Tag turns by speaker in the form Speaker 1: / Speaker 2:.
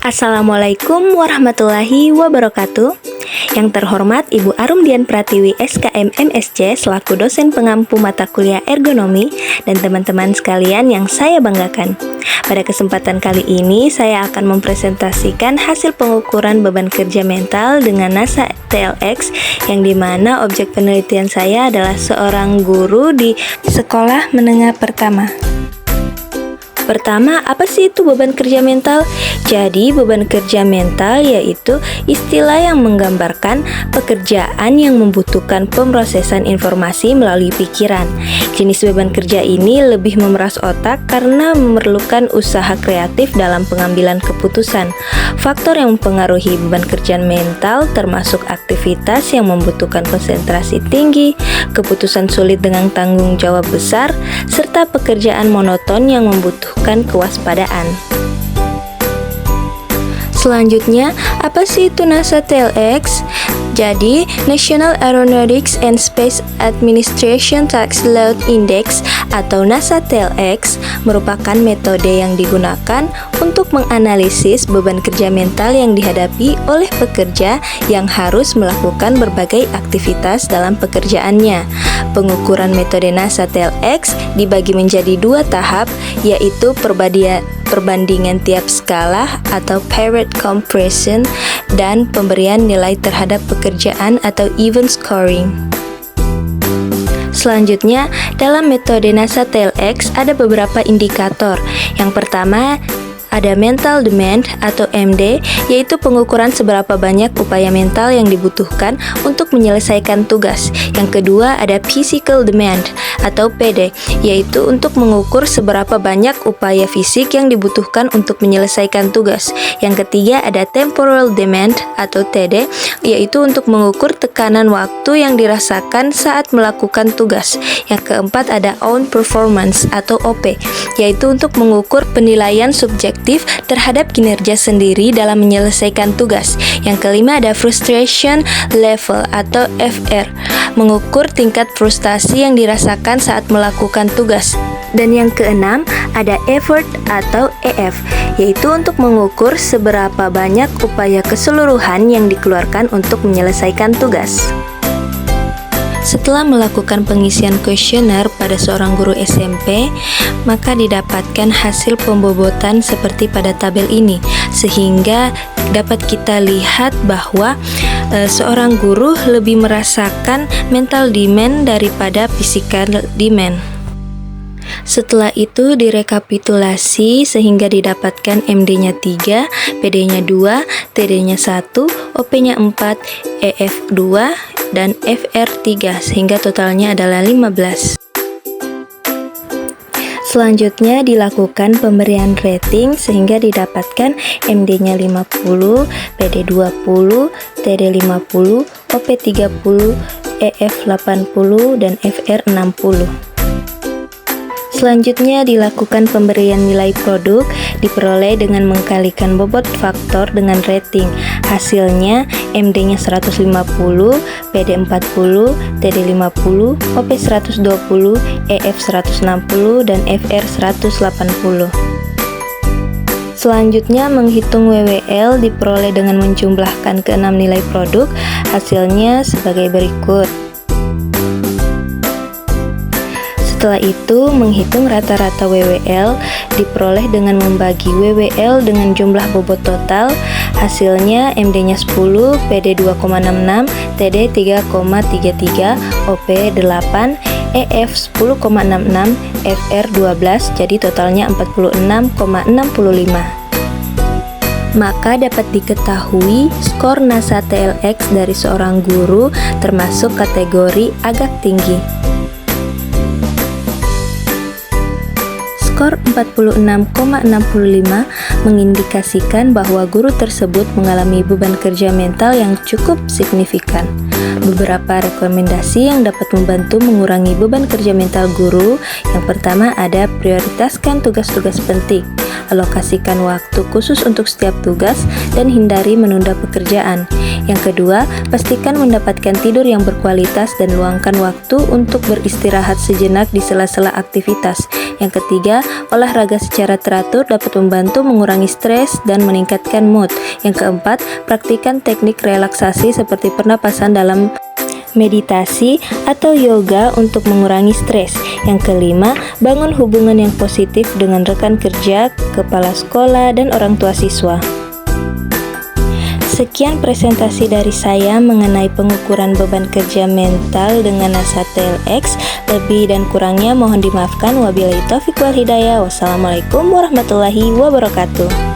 Speaker 1: Assalamualaikum warahmatullahi wabarakatuh. Yang terhormat Ibu Arum Dian Pratiwi SKM MSc selaku dosen pengampu mata kuliah ergonomi dan teman-teman sekalian yang saya banggakan. Pada kesempatan kali ini saya akan mempresentasikan hasil pengukuran beban kerja mental dengan NASA TLX, yang dimana objek penelitian saya adalah seorang guru di sekolah menengah pertama. Pertama, apa sih itu beban kerja mental? Jadi, beban kerja mental yaitu istilah yang menggambarkan pekerjaan yang membutuhkan pemrosesan informasi melalui pikiran. Jenis beban kerja ini lebih memeras otak karena memerlukan usaha kreatif dalam pengambilan keputusan. Faktor yang mempengaruhi beban kerja mental termasuk aktivitas yang membutuhkan konsentrasi tinggi, keputusan sulit dengan tanggung jawab besar, serta pekerjaan monoton yang membutuhkan kewaspadaan. Selanjutnya, apa sih itu NASA TLX? Jadi, National Aeronautics and Space Administration Task Load Index atau NASA TLX merupakan metode yang digunakan untuk menganalisis beban kerja mental yang dihadapi oleh pekerja yang harus melakukan berbagai aktivitas dalam pekerjaannya. Pengukuran metode NASA TLX dibagi menjadi dua tahap, yaitu perbandingan tiap skala atau Parrot Comparison dan pemberian nilai terhadap pekerjaan atau Event Scoring. Selanjutnya, dalam metode NASA TLX ada beberapa indikator. Yang pertama, ada mental demand atau MD, yaitu pengukuran seberapa banyak upaya mental yang dibutuhkan untuk menyelesaikan tugas. Yang kedua, ada physical demand atau PD, yaitu untuk mengukur seberapa banyak upaya fisik yang dibutuhkan untuk menyelesaikan tugas. Yang ketiga, ada temporal demand atau TD, yaitu untuk mengukur tekanan waktu yang dirasakan saat melakukan tugas. Yang keempat, ada own performance atau OP, yaitu untuk mengukur penilaian subjektif terhadap kinerja sendiri dalam menyelesaikan tugas. Yang kelima, ada frustration level atau FR, mengukur tingkat frustasi yang dirasakan saat melakukan tugas. Dan yang keenam, ada effort atau EF, yaitu untuk mengukur seberapa banyak upaya keseluruhan yang dikeluarkan untuk menyelesaikan tugas. Setelah melakukan pengisian kuesioner pada seorang guru SMP, maka didapatkan hasil pembobotan seperti pada tabel ini, sehingga dapat kita lihat bahwa seorang guru lebih merasakan mental demand daripada physical demand. Setelah itu direkapitulasi sehingga didapatkan MD-nya 3, PD-nya 2, TD-nya 1, OP-nya 4, EF 2, dan FR 3, sehingga totalnya adalah 15. Selanjutnya dilakukan pemberian rating sehingga didapatkan MD-nya 50, PD 20, TD 50, OP 30, EF 80, dan FR 60. Selanjutnya dilakukan pemberian nilai produk, diperoleh dengan mengkalikan bobot faktor dengan rating. Hasilnya MD-nya 150, PD 40, TD 50, OP 120, EF 160, dan FR 180. Selanjutnya menghitung WWL diperoleh dengan menjumlahkan keenam nilai produk. Hasilnya sebagai berikut. Setelah itu, menghitung rata-rata WWL diperoleh dengan membagi WWL dengan jumlah bobot total. Hasilnya MD-nya 10, PD 2,66, TD 3,33, OP 8, EF 10,66, FR 12, jadi totalnya 46,65. Maka dapat diketahui skor NASA TLX dari seorang guru termasuk kategori agak tinggi. Skor 46,65 mengindikasikan bahwa guru tersebut mengalami beban kerja mental yang cukup signifikan. Beberapa rekomendasi yang dapat membantu mengurangi beban kerja mental guru. Yang pertama, ada prioritaskan tugas-tugas penting. alokasikan waktu khusus untuk setiap tugas, dan hindari menunda pekerjaan. Yang kedua, pastikan mendapatkan tidur yang berkualitas dan luangkan waktu untuk beristirahat sejenak di sela-sela aktivitas. Yang ketiga, olahraga secara teratur dapat membantu mengurangi stres dan meningkatkan mood. Yang keempat, praktikan teknik relaksasi seperti pernapasan dalam meditasi atau yoga untuk mengurangi stres. Yang kelima, bangun hubungan yang positif dengan rekan kerja, kepala sekolah, dan orang tua siswa. Sekian presentasi dari saya mengenai pengukuran beban kerja mental dengan NASA TLX. Lebih dan kurangnya mohon dimaafkan. Wabillahi taufiq wal hidayah. Wassalamualaikum warahmatullahi wabarakatuh.